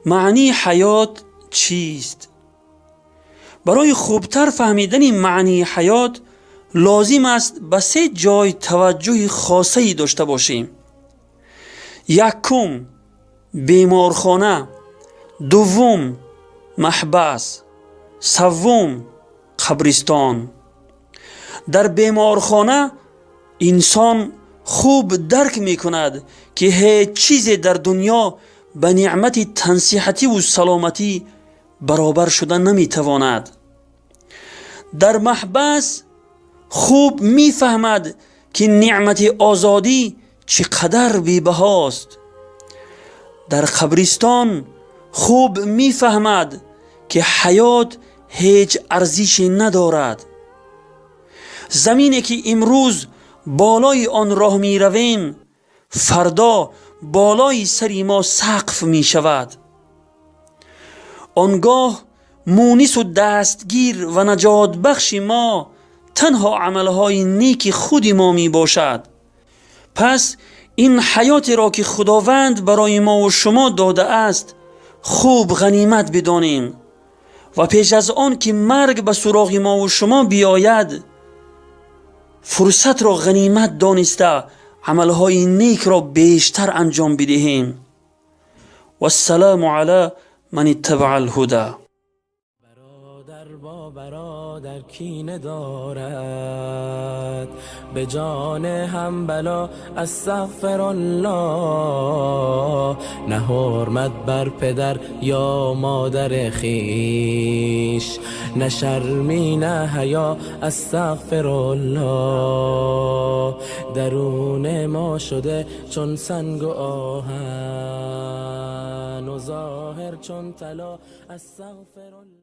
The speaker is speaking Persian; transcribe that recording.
معنی حیات چیست؟ برای خوبتر فهمیدن معنی حیات لازم است به 3 جای توجه خاصی داشته باشیم. یکم بیمارخانه، دوم محبس، سوم قبرستان. در بیمارخانه انسان خوب درک می کند که هیچ چیز در دنیا به نعمت تنصیحتی و سلامتی برابر شدن نمی تواند. در محبس خوب می فهمد که نعمت آزادی چقدر بی‌بهاست. در قبرستان خوب می فهمد که حیات هیچ ارزشی ندارد. زمینی که امروز بالای آن راه می رویم، فردا بالای سری ما سقف می شود. آنگاه مونس و دستگیر و نجات بخش ما تنها عملهای نیک خود ما می باشد. پس این حیات را که خداوند برای ما و شما داده است خوب غنیمت بدانیم و پیش از آن که مرگ به سراغ ما و شما بیاید فرصت را غنیمت دانسته عملهای نیک را بیشتر انجام بدهیم. و السلام علی من اتبع الهدى. برادر با برادر کینه دارد، به جان هم بلا استغفر الله. نه حرمت بر پدر یا مادر خیش، نه شرمی نه حیا استغفر الله. درون ما شده چون سنگ و آهن و ظاهر چون طلا استغفر الله.